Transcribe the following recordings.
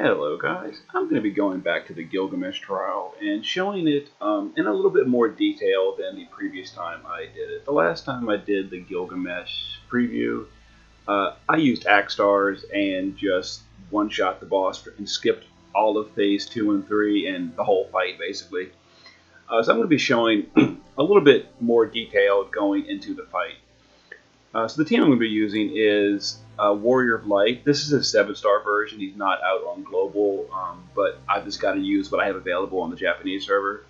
Hello guys, I'm going to be going back to the Gilgamesh trial and showing it in a little bit more detail than the previous time I did it. The last time I did the Gilgamesh preview, I used Akstars and just one-shot the boss and skipped all of phase 2 and 3 and the whole fight basically. So I'm going to be showing a little bit more detail going into the fight. So the team I'm going to be using is Warrior of Light. This is a 7-star version. He's not out on global, but I've just got to use what I have available on the Japanese server.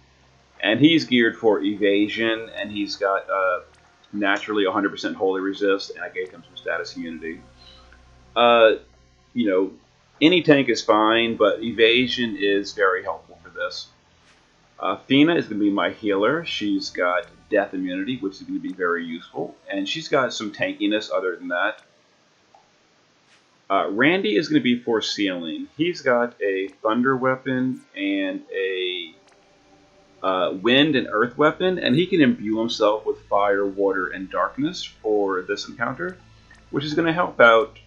And he's geared for evasion, and he's got naturally 100% holy resist, and I gave him some status immunity. You know, any tank is fine, but evasion is very helpful for this. Fina is going to be my healer. She's got death immunity, which is going to be very useful. And she's got some tankiness other than that. Randy is going to be for sealing. He's got a thunder weapon and a wind and earth weapon. And he can imbue himself with fire, water, and darkness for this encounter, which is going to help out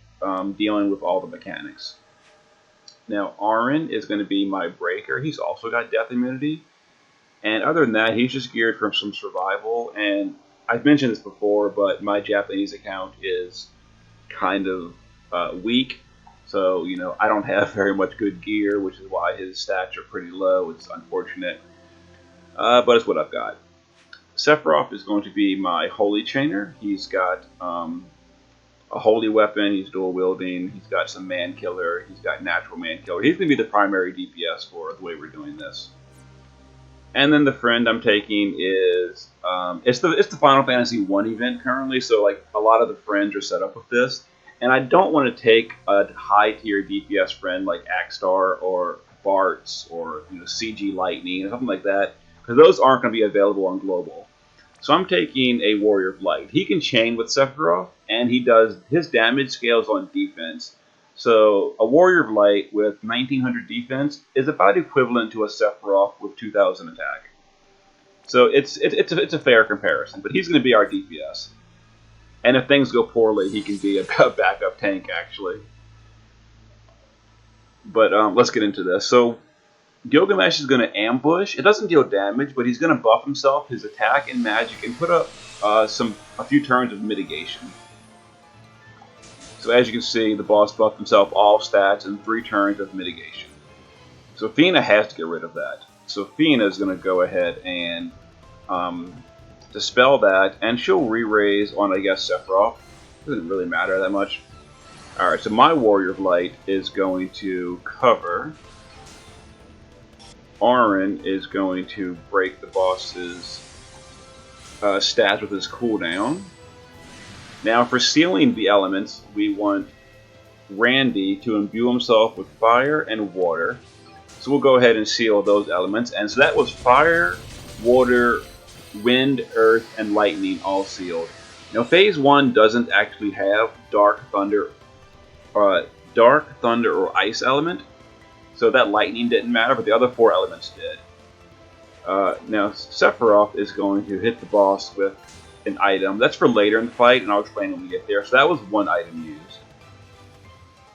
dealing with all the mechanics. Now, Aaron is going to be my breaker. He's also got death immunity. And other than that, he's just geared for some survival. And I've mentioned this before, but my Japanese account is kind of weak. So, I don't have very much good gear, which is why his stats are pretty low. It's unfortunate. But it's what I've got. Sephiroth is going to be my holy chainer. He's got a holy weapon. He's dual wielding. He's got some man killer. He's got natural man killer. He's going to be the primary DPS for the way we're doing this. And then the friend I'm taking is it's the Final Fantasy 1 event currently, so like a lot of the friends are set up with this. And I don't want to take a high tier DPS friend like Akstar or Bartz or CG Lightning or something like that, because those aren't going to be available on global. So I'm taking a Warrior of Light. He can chain with Sephiroth, and his damage scales on defense. So a Warrior of Light with 1900 defense is about equivalent to a Sephiroth with 2000 attack. So it's a fair comparison, but he's going to be our DPS. And if things go poorly, he can be a backup tank, actually. But let's get into this. So Gilgamesh is going to ambush. It doesn't deal damage, but he's going to buff himself, his attack and magic, and put up a few turns of mitigation. So as you can see, the boss buffed himself all stats and 3 turns of mitigation. So Fina has to get rid of that. So Fina is going to go ahead and dispel that, and she'll re-raise on, I guess, Sephiroth. Doesn't really matter that much. Alright, so my Warrior of Light is going to cover. Aaron is going to break the boss's stats with his cooldown. Now, for sealing the elements, we want Randy to imbue himself with fire and water. So we'll go ahead and seal those elements. And so that was fire, water, wind, earth, and lightning all sealed. Now, phase 1 doesn't actually have dark thunder or ice element. So that lightning didn't matter, but the other 4 elements did. Now, Sephiroth is going to hit the boss with an item. That's for later in the fight, and I'll explain when we get there. So that was one item used.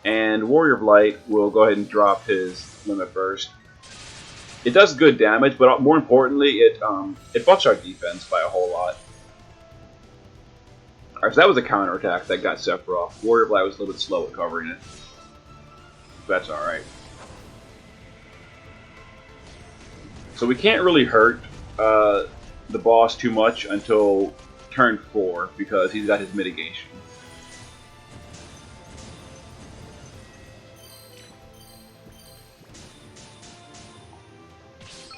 And Warrior of Light will go ahead and drop his limit burst. It does good damage, but more importantly, it buffs our defense by a whole lot. Alright, so that was a counterattack that got Sephiroth. Warrior of Light was a little bit slow at covering it. That's alright. So we can't really hurt the boss too much until turn 4 because he's got his mitigation.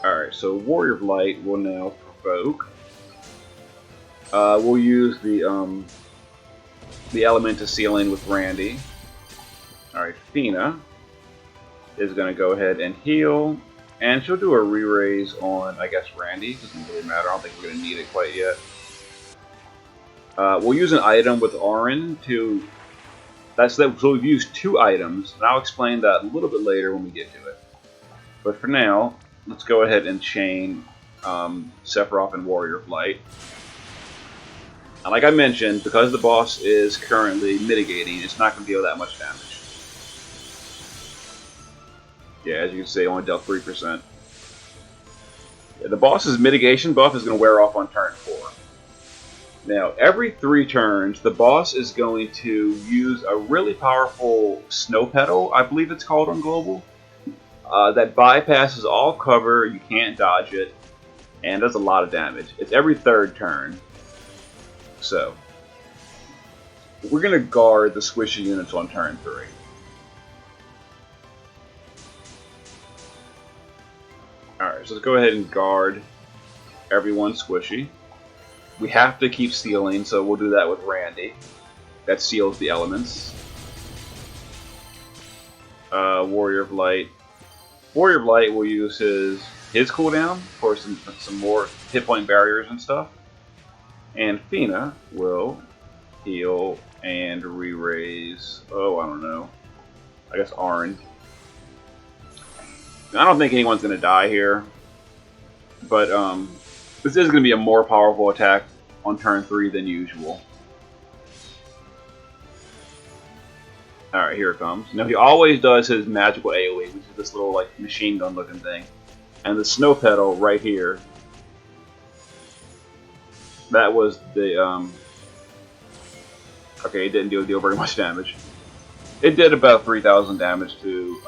Alright, so Warrior of Light will now provoke. We'll use the element of sealing with Randy. Alright, Fina is going to go ahead and heal. And she'll do a re-raise on, I guess, Randy. Doesn't really matter. I don't think we're going to need it quite yet. We'll use an item with Aaron to... So we've used 2 items, and I'll explain that a little bit later when we get to it. But for now, let's go ahead and chain Sephiroth and Warrior of Light. And like I mentioned, because the boss is currently mitigating, it's not going to deal that much damage. Yeah, as you can see, only dealt 3%. Yeah, the boss's mitigation buff is going to wear off on turn 4. Now, every 3 turns, the boss is going to use a really powerful snow petal, I believe it's called on global, that bypasses all cover, you can't dodge it, and does a lot of damage. It's every 3rd turn. So, we're going to guard the squishy units on turn 3. Alright, so let's go ahead and guard everyone squishy. We have to keep sealing, so we'll do that with Randy. That seals the elements. Warrior of Light. Warrior of Light will use his cooldown for some more hit point barriers and stuff. And Fina will heal and re-raise. Oh, I don't know. I guess Orange. I don't think anyone's going to die here. But this is going to be a more powerful attack on turn 3 than usual. Alright, here it comes. Now he always does his magical AoE, which is this little like machine gun looking thing. And the snow petal right here. That was the okay, it didn't deal very much damage. It did about 3,000 damage to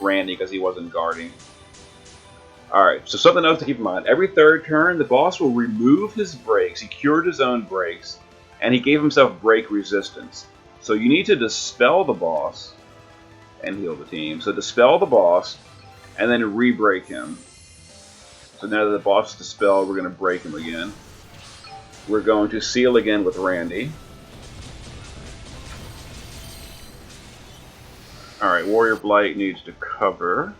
Randy because he wasn't guarding. Alright, so something else to keep in mind. Every 3rd turn, the boss will remove his breaks. He cured his own breaks, and he gave himself break resistance. So you need to dispel the boss and heal the team. So dispel the boss, and then re-break him. So now that the boss is dispelled, we're going to break him again. We're going to seal again with Randy. Alright, Warrior Blight needs to cover.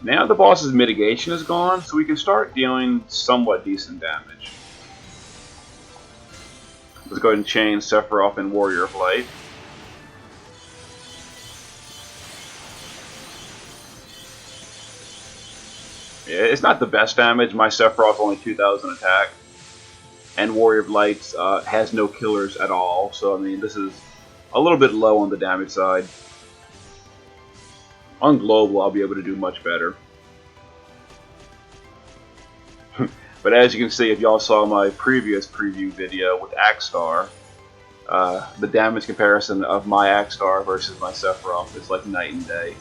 Now the boss's mitigation is gone, so we can start dealing somewhat decent damage. Let's go ahead and chain Sephiroth and Warrior of Light. Yeah, it's not the best damage. My Sephiroth only 2,000 attack. And Warrior of Light has no killers at all, so I mean, this is a little bit low on the damage side. On global, I'll be able to do much better. But as you can see, if y'all saw my previous preview video with Akstar, the damage comparison of my Akstar versus my Sephiroth is like night and day.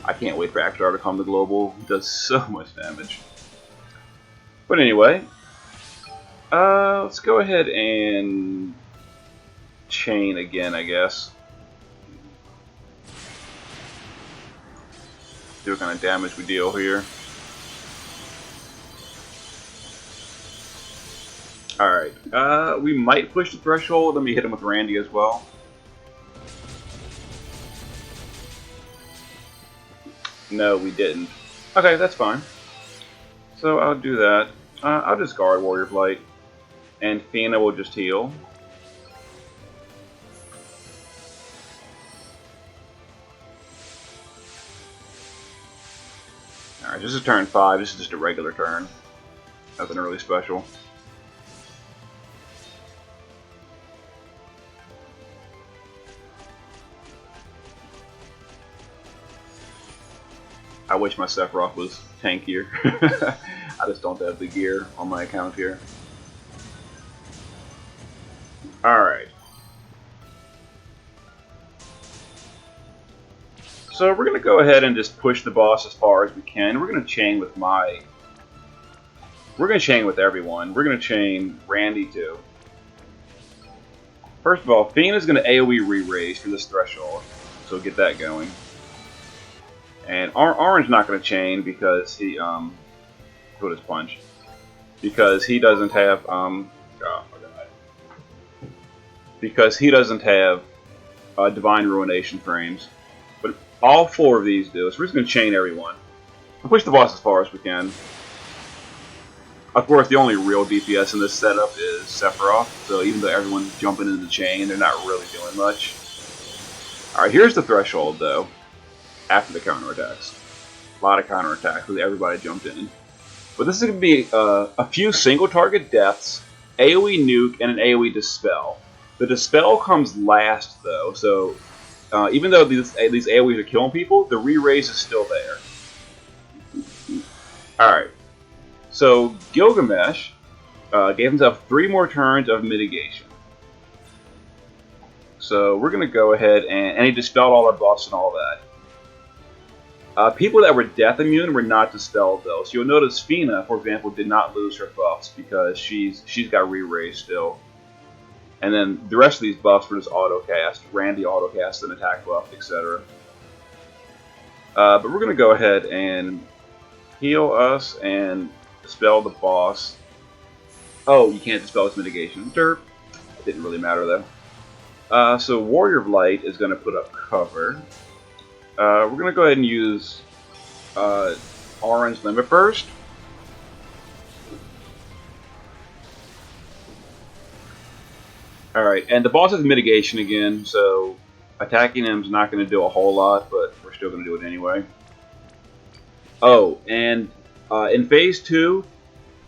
I can't wait for Akstar to come to global. It does so much damage. But anyway, let's go ahead and chain again, I guess. See what kind of damage we deal here. Alright, we might push the threshold. Let me hit him with Randy as well. No, we didn't. Okay, that's fine. So I'll do that. I'll just guard Warrior of Light. And Fina will just heal. Alright, this is turn 5. This is just a regular turn. Nothing really special. I wish my Sephiroth was tankier. I just don't have the gear on my account here. Alright. So we're going to go ahead and just push the boss as far as we can. We're going to chain with We're going to chain with everyone. We're going to chain Randy too. First of all, Fina's going to AoE re-raise for this threshold. So get that going. And Orange not going to chain because he put his punch. Because he doesn't have because he doesn't have Divine Ruination frames. But all 4 of these do. So we're just going to chain everyone. We'll push the boss as far as we can. Of course, the only real DPS in this setup is Sephiroth. So even though everyone's jumping into the chain, they're not really doing much. Alright, here's the threshold though. After the counterattacks. A lot of counterattacks with everybody jumped in. But this is going to be a few single target deaths, AoE nuke, and an AoE dispel. The dispel comes last though, so even though these AoEs are killing people, the re-raise is still there. Alright, so Gilgamesh gave himself 3 more turns of mitigation. So we're going to go ahead and he dispelled all our buffs and all that. People that were death immune were not dispelled though. So you'll notice Fina, for example, did not lose her buffs because she's got re-raise still. And then the rest of these buffs were just auto-cast. Randy auto-cast an attack buff, etc. But we're going to go ahead and heal us and dispel the boss. Oh, you can't dispel his mitigation. Derp. It didn't really matter though. So Warrior of Light is going to put up cover. We're going to go ahead and use Orange Limit Burst. Alright, and the boss has mitigation again, so attacking him is not going to do a whole lot, but we're still going to do it anyway. Oh, and in Phase 2,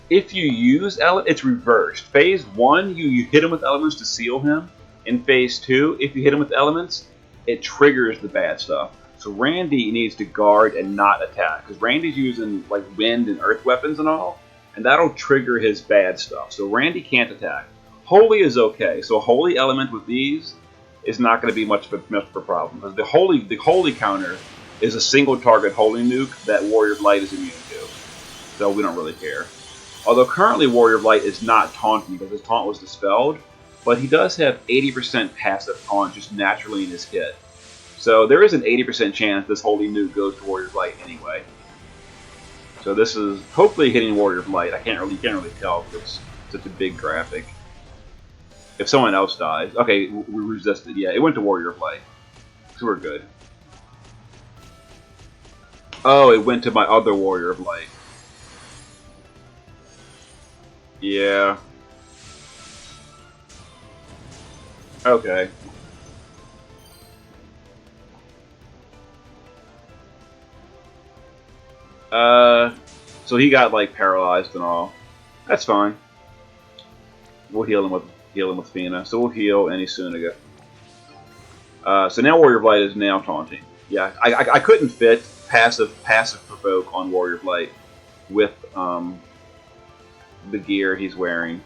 if you use elements, it's reversed. Phase 1, you hit him with elements to seal him. In Phase 2, if you hit him with elements, it triggers the bad stuff. So Randy needs to guard and not attack, because Randy's using like wind and earth weapons and all, and that'll trigger his bad stuff. So Randy can't attack. Holy is okay. So Holy element with these is not going to be much of a problem, because the Holy counter is a single target Holy nuke that Warrior of Light is immune to. So we don't really care. Although currently Warrior of Light is not taunting because his taunt was dispelled, but he does have 80% passive taunt just naturally in his kit. So there is an 80% chance this Holy nuke goes to Warrior of Light anyway. So this is hopefully hitting Warrior of Light. I can't really tell because it's such a big graphic. If someone else dies, okay, we resisted. Yeah, it went to Warrior of Light, so we're good. Oh, it went to my other Warrior of Light. Yeah. Okay. So he got like paralyzed and all. That's fine. We'll heal him with Fina. So we'll heal any Suniga. So now Warrior of Light is now taunting. Yeah, I couldn't fit passive provoke on Warrior of Light with the gear he's wearing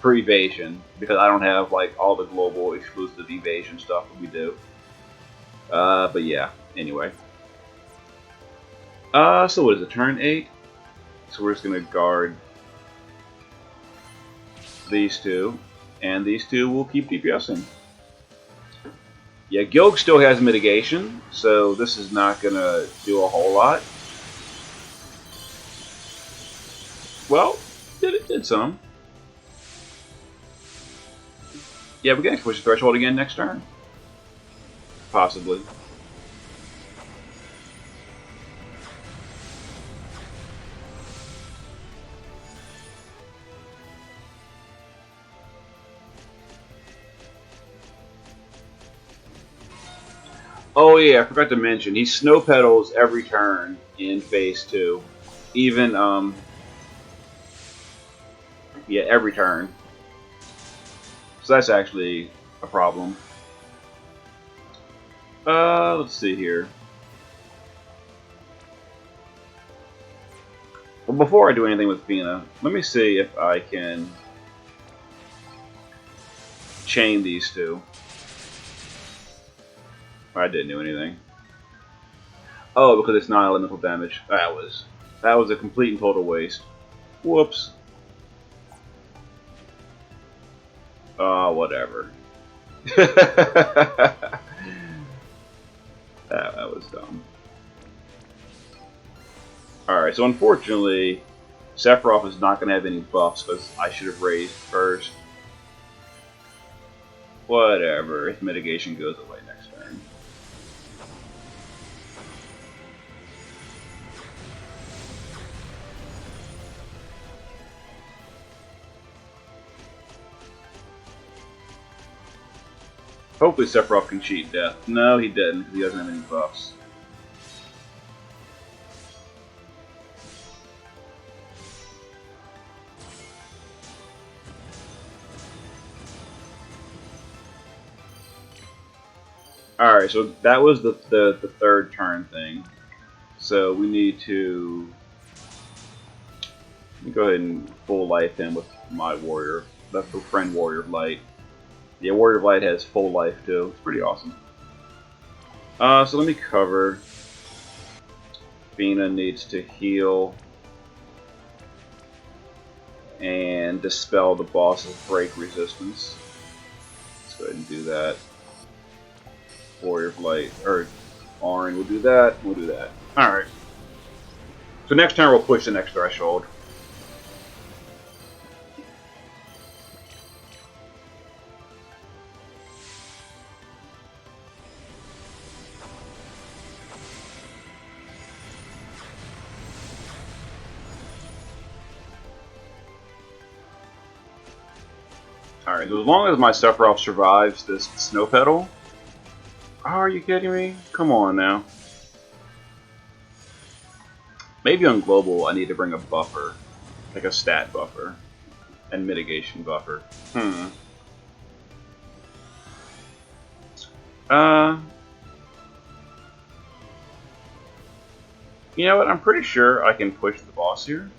for evasion, because I don't have like all the global exclusive evasion stuff that we do. But yeah, anyway. So what is it, turn 8? So we're just gonna guard these two, and these two will keep DPSing. Yeah, Gilg still has mitigation, so this is not gonna do a whole lot. Well, it did some. Yeah, we can push the threshold again next turn. Possibly. Oh yeah, I forgot to mention, he snow pedals every turn in Phase 2. Even, yeah, every turn. So that's actually a problem. Let's see here. Well, before I do anything with Fina, let me see if I can chain these two. I didn't do anything. Oh, because it's not elemental damage. That was a complete and total waste. Whoops. Whatever. that was dumb. Alright, so unfortunately, Sephiroth is not going to have any buffs because I should have raised first. Whatever, if mitigation goes away next turn. Hopefully Sephiroth can cheat death. No, he didn't, because he doesn't have any buffs. Alright, so that was the third turn thing. So we need to go ahead and full life him with my warrior. That's the friend Warrior of Light. Yeah, Warrior of Light has full life too. It's pretty awesome. So let me cover. Fina needs to heal and dispel the boss's break resistance. Let's go ahead and do that. Warrior of Light, or Auron will do that. We'll do that. Alright. So next turn we'll push the next threshold. Alright, so as long as my Sephiroth survives this snow pedal. Oh, are you kidding me? Come on now. Maybe on global I need to bring a buffer. Like a stat buffer. And mitigation buffer. You know what? I'm pretty sure I can push the boss here.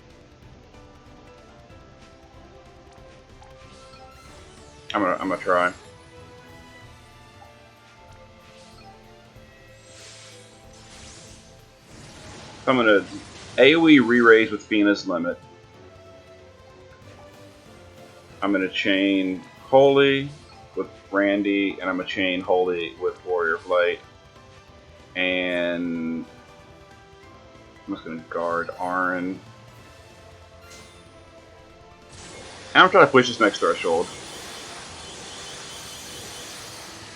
I'm gonna try. So I'm gonna AoE re-raise with Fina's limit. I'm gonna chain Holy with Randy, and I'm gonna chain Holy with Warrior of Light. And I'm just gonna guard Auron. And I'm trying to push this next threshold.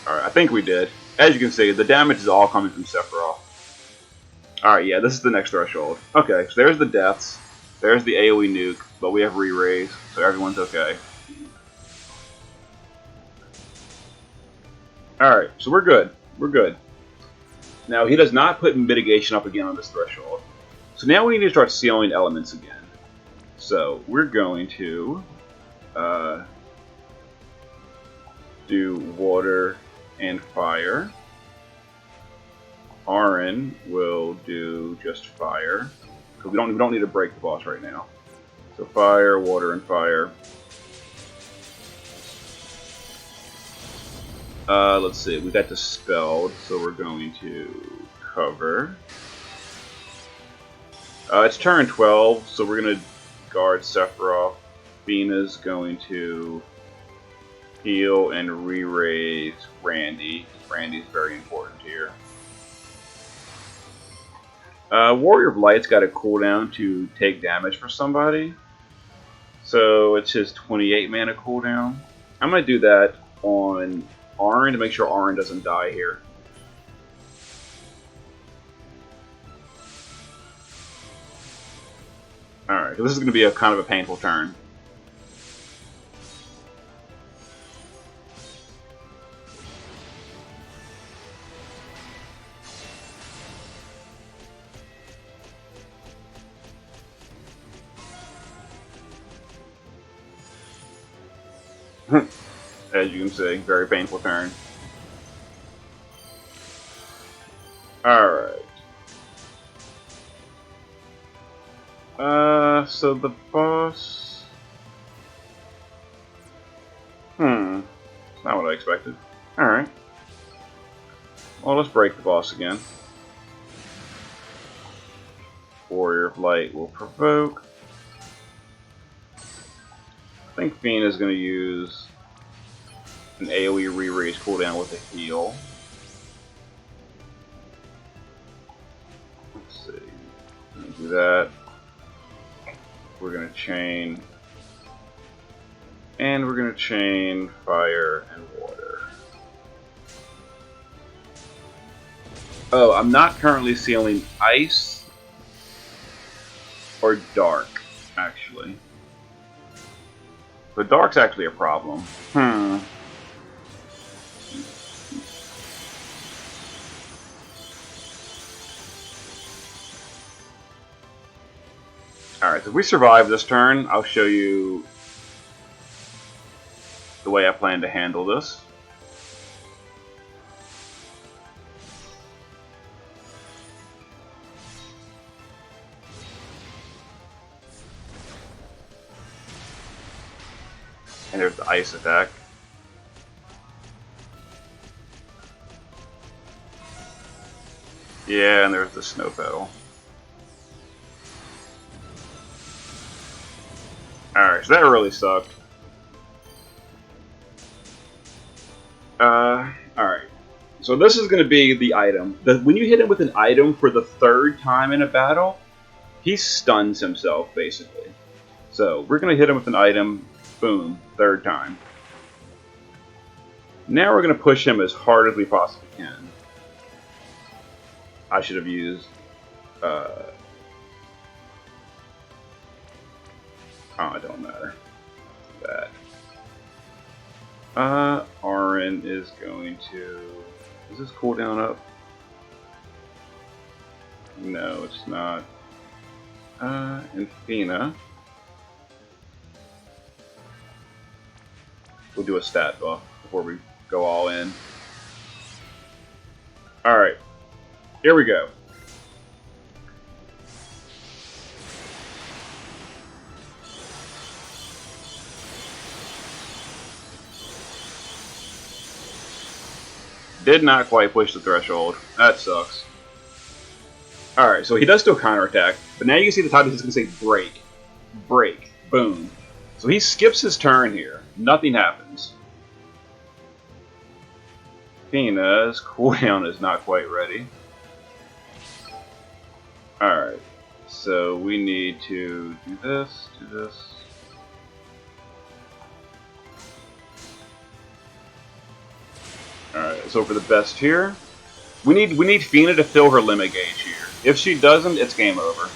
Alright, I think we did. As you can see, the damage is all coming from Sephiroth. Alright, yeah, this is the next threshold. Okay, so there's the deaths. There's the AoE nuke, but we have re-raise, so everyone's okay. Alright, so we're good. We're good. Now, he does not put mitigation up again on this threshold. So now we need to start sealing elements again. So, we're going to do water and fire. Auron will do just fire. Because we don't need to break the boss right now. So fire, water, and fire. Let's see, we got dispelled, so we're going to cover. It's turn 12, so we're going to guard Sephiroth. Fina's going to heal and re-raise Randy. Randy's very important here. Warrior of Light's got a cooldown to take damage for somebody. So it's his 28 mana cooldown. I'm going to do that on Auron to make sure Auron doesn't die here. Alright, so this is going to be a kind of a painful turn. As you can see, very painful turn. Alright. So the boss... It's not what I expected. Alright. Well, let's break the boss again. Warrior of Light will provoke. I think Fiend is going to use an AoE re-raise cooldown with a heal. Let's see. Let me do that. We're going to chain. And we're going to chain fire and water. Oh, I'm not currently sealing ice or dark, actually. But dark's actually a problem. Alright, so if we survive this turn, I'll show you the way I plan to handle this. And there's the ice attack. Yeah, and there's the snow petal. Alright, so that really sucked. Alright. So this is going to be the item. When you hit him with an item for the third time in a battle, he stuns himself, basically. So we're going to hit him with an item. Boom. Third time. Now we're going to push him as hard as we possibly can. I should have used... oh, it don't matter. That. Arin is going to... Is this cooldown up? No, it's not. Infina. We'll do a stat buff before we go all in. Alright. Here we go. Did not quite push the threshold. That sucks. Alright, so he does still counterattack, but now you can see the top is going to say break. Break. Boom. So he skips his turn here. Nothing happens. Fina's cooldown is not quite ready. Alright, so we need to do this, do this. Alright, so for the best here, we need Fina to fill her limit gauge here. If she doesn't, it's game over.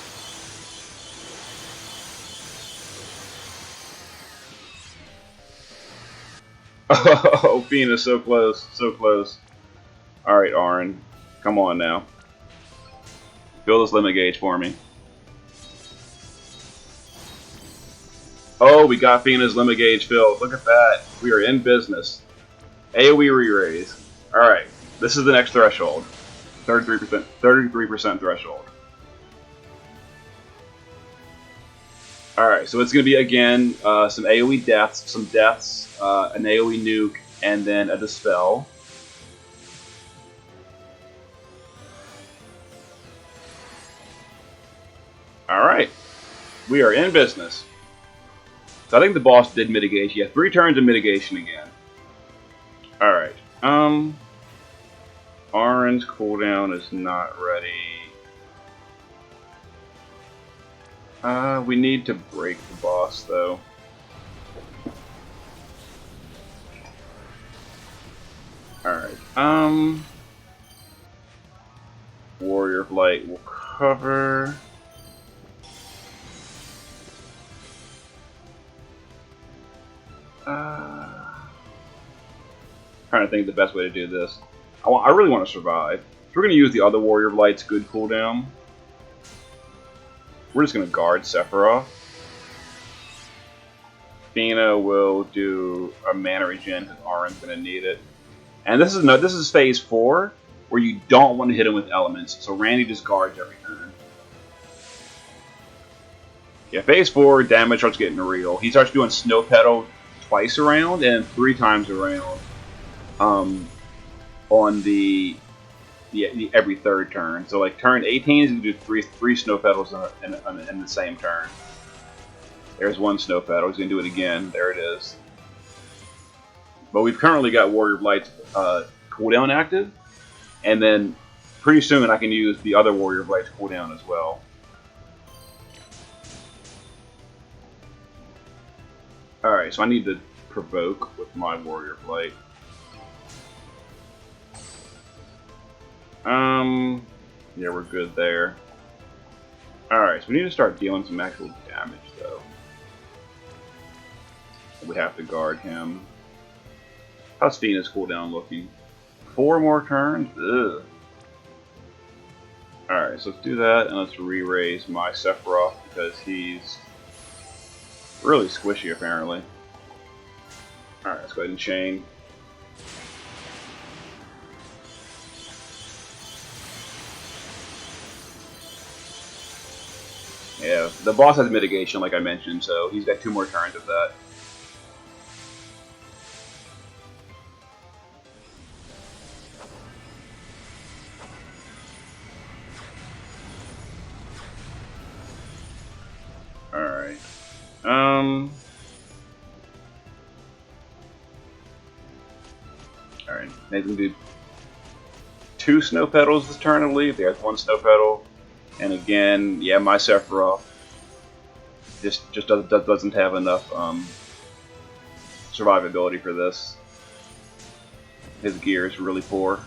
Oh, Fina, so close, so close. Alright, Arin, come on now. Fill this limit gauge for me. Oh, we got Fina's limit gauge filled. Look at that. We are in business. AoE re-raise. Alright, this is the next threshold. 33% threshold. Alright, so it's going to be, again, some AoE deaths, an AoE nuke, and then a dispel. Alright, we are in business. So I think the boss did mitigation. Yeah, 3 turns of mitigation again. Alright, Arin's cooldown is not ready. We need to break the boss, though. Alright, Warrior of Light will cover. Trying to think the best way to do this. I really want to survive. So we're going to use the other Warrior of Light's good cooldown. We're just going to guard Sephiroth. Fina will do a mana regen because Arin's going to need it. And this is phase 4, where you don't want to hit him with elements. So Randy just guards every turn. Yeah, phase 4 damage starts getting real. He starts doing Snow Petal twice around and 3 times around. On the every third turn. So like turn 18 is going to do three snow petals in the same turn. There's 1 snow petal. He's going to do it again. There it is. But we've currently got Warrior of Light's cooldown active, and then pretty soon I can use the other Warrior of Light's cooldown as well. Alright, so I need to provoke with my Warrior of Light. Yeah, we're good there. Alright, so we need to start dealing some actual damage, though. We have to guard him. How's Fina's cooldown looking? 4 more turns? Ugh. Alright, so let's do that, and let's re-raise my Sephiroth, because he's really squishy, apparently. Alright, let's go ahead and chain. Yeah, the boss has mitigation, like I mentioned, so he's got 2 more turns of that. Maybe we can do 2 snow petals this turn, I believe. There's 1 snow petal. And again, yeah, my Sephiroth just doesn't have enough survivability for this. His gear is really poor.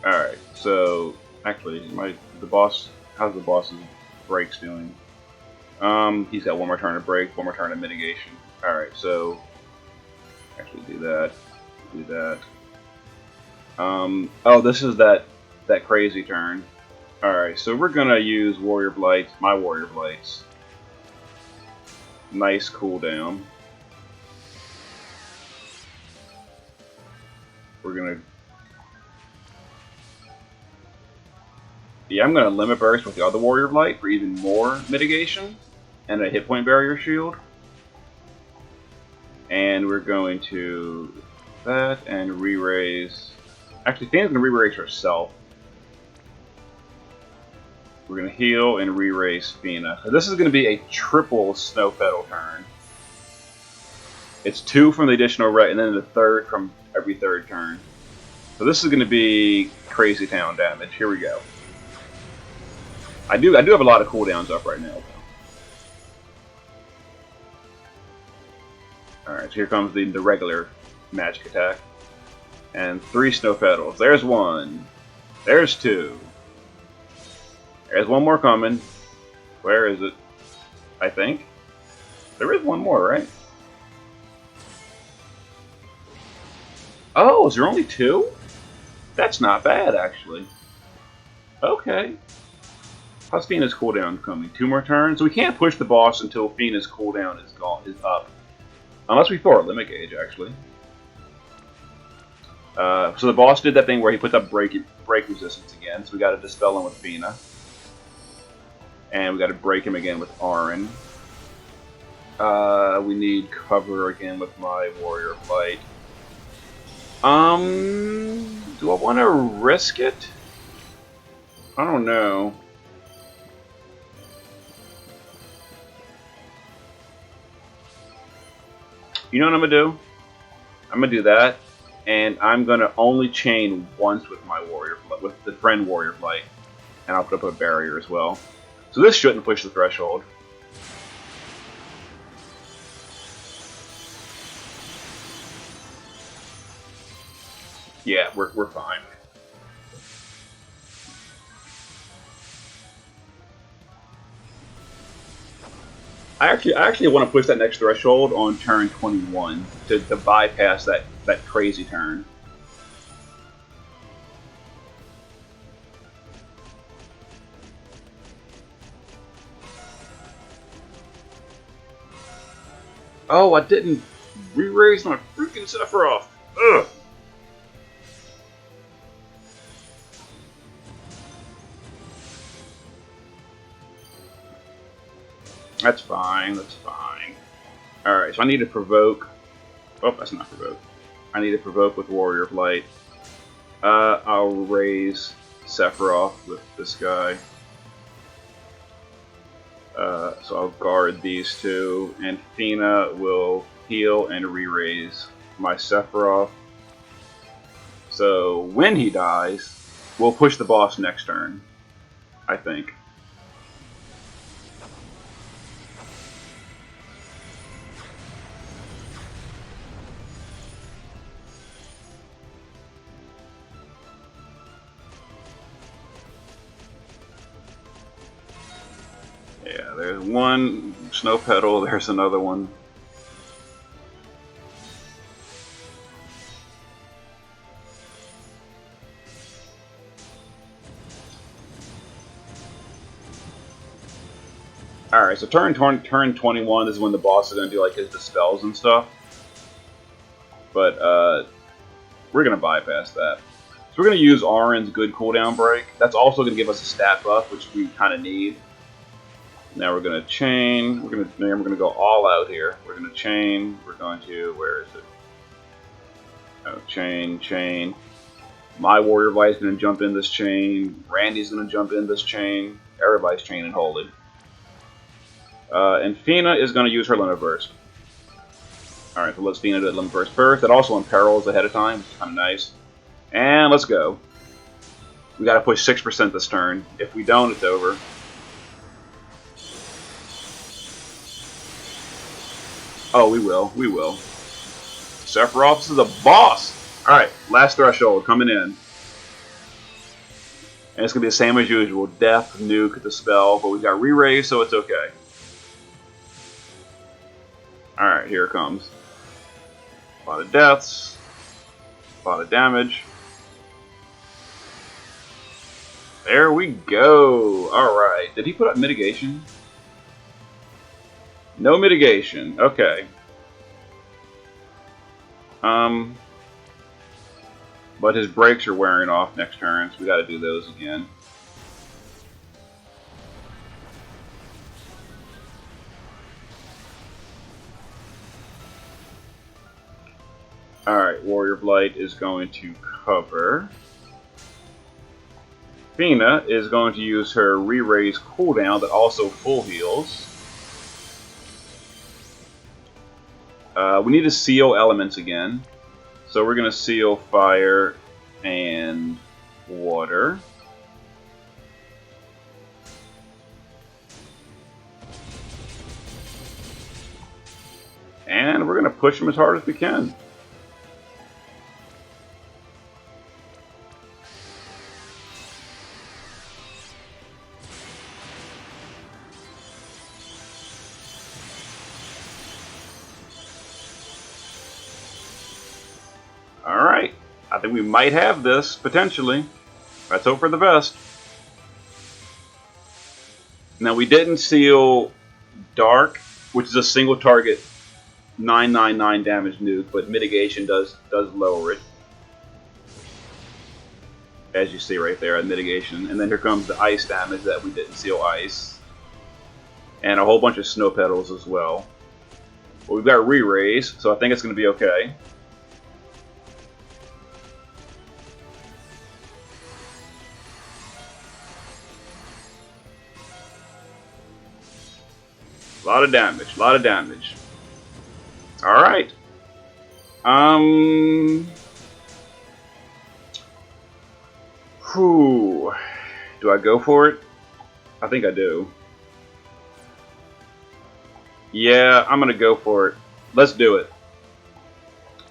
Alright, so actually the boss, how's the boss's breaks doing? He's got 1 more turn of break, 1 more turn of mitigation. Alright, so actually do that. Do that. Oh, this is that crazy turn. Alright, so we're gonna use Warrior Blights, my Warrior Blights. Nice cooldown. We're gonna... Yeah, I'm gonna Limit Burst with the other Warrior Blight for even more mitigation. And a hit point barrier shield. And we're going to that and re-raise. Actually, Thane's gonna re-raise herself. We're gonna heal and re-raise Fina. So this is gonna be a triple Snow Petal turn. It's 2 from the additional red, and then the 3rd from every 3rd turn. So this is gonna be crazy town damage. Here we go. I do have a lot of cooldowns up right now. Alright, so here comes the regular magic attack. And 3 snow petals. There's 1. There's 2. There's 1 more coming. Where is it? I think. There is 1 more, right? Oh, is there only 2? That's not bad, actually. Okay. How's Fina's cooldown coming? 2 more turns? So we can't push the boss until Fina's cooldown is up. Unless we throw our limit gauge, actually. So the boss did that thing where he puts up break resistance again, so we got to dispel him with Fina. And we got to break him again with Auron. We need cover again with my Warrior Blight. Do I want to risk it? I don't know. You know what I'm gonna do? I'm gonna do that, and I'm gonna only chain once with my Warrior Blight, with the friend Warrior Blight, and I'll put up a barrier as well. So this shouldn't push the threshold. Yeah, we're fine. I actually want to push that next threshold on turn 21 to bypass that crazy turn. Oh, I didn't re-raise my freaking Sephiroth. Ugh. That's fine, that's fine. Alright, so I need to provoke. Oh, that's not provoke. I need to provoke with Warrior of Light. I'll raise Sephiroth with this guy. So I'll guard these 2, and Fina will heal and re-raise my Sephiroth. So when he dies, we'll push the boss next turn, I think. Yeah, there's 1 snow petal, there's another one. Alright, so turn 21 is when the boss is going to do like his dispels and stuff. But we're going to bypass that. So we're going to use Auron's good cooldown break. That's also going to give us a stat buff, which we kind of need. Now we're going to chain. We're going to go all out here. We're going to chain. We're going to, where is it? Oh, chain, chain. My Warrior Blight is going to jump in this chain. Randy's going to jump in this chain. Everybody's chain and hold it. And Fina is going to use her Limit Burst. Alright, so let's Fina do limit burst first. That also imperils ahead of time, which is kind of nice. And let's go. We gotta push 6% this turn. If we don't, it's over. Oh, we will. We will. Sephiroth is the boss! Alright, last threshold coming in. And it's going to be the same as usual. Death, nuke, dispel, but we've got re-raise, so it's okay. Alright, here it comes. A lot of deaths. A lot of damage. There we go. Alright. Did he put up mitigation? No mitigation. Okay. But his brakes are wearing off next turn, so we gotta do those again. Alright, Warrior Blight is going to cover. Fina is going to use her re-raise cooldown that also full heals. We need to seal elements again. So we're going to seal fire and water. And we're going to push them as hard as we can. Alright, I think we might have this, potentially. Let's hope for the best. Now we didn't seal Dark, which is a single target 999 damage nuke, but mitigation does lower it. As you see right there, mitigation. And then here comes the ice damage that we didn't seal ice. And a whole bunch of snow petals as well. But we've got re-raise, so I think it's going to be okay. A lot of damage, a lot of damage. Alright. Whew. Do I go for it? I think I do. Yeah, I'm gonna go for it. Let's do it.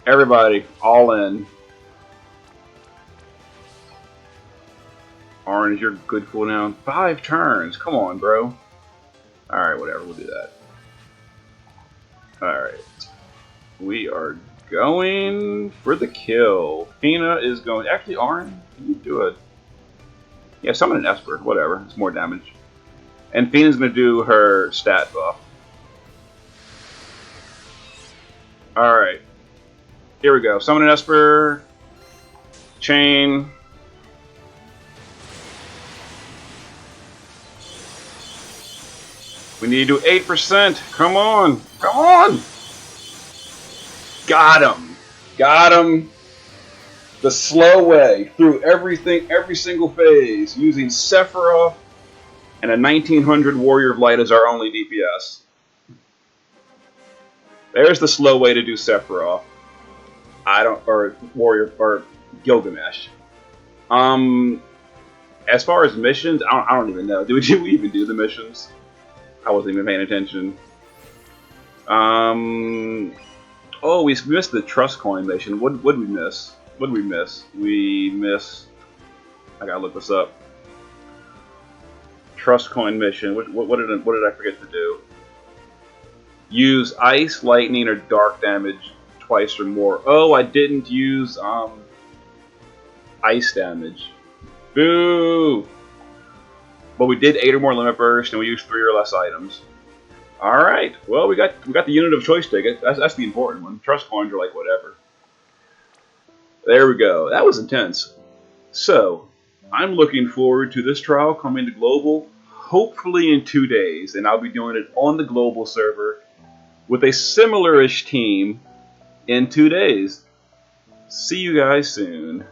Everybody, all in. Orange, you're good cooldown. 5 turns. Come on, bro. Alright, whatever, we'll do that. Alright. We are going for the kill. Fina is going... Actually, Arn, can you do it? Yeah, summon an Esper. Whatever. It's more damage. And Fina's going to do her stat buff. Alright. Here we go. Summon an Esper. Chain. We need to do 8%. Come on. Come on. Got him. Got him. The slow way through everything, every single phase, using Sephiroth and a 1900 Warrior of Light as our only DPS. There's the slow way to do Sephiroth. Or Warrior, or Gilgamesh. As far as missions, I don't even know. Do we even do the missions? I wasn't even paying attention. Oh, we missed the Trust Coin mission. What did we miss? What did we miss? We missed... I gotta look this up. Trust Coin mission. What did I forget to do? Use Ice, Lightning, or Dark damage twice or more. Oh, I didn't use Ice damage. Boo! But we did 8 or more limit burst, and we used 3 or less items. All right. Well, we got the unit of choice ticket. That's the important one. Trust coins are like whatever. There we go. That was intense. So, I'm looking forward to this trial coming to global, hopefully in 2 days, and I'll be doing it on the global server with a similar-ish team in 2 days. See you guys soon.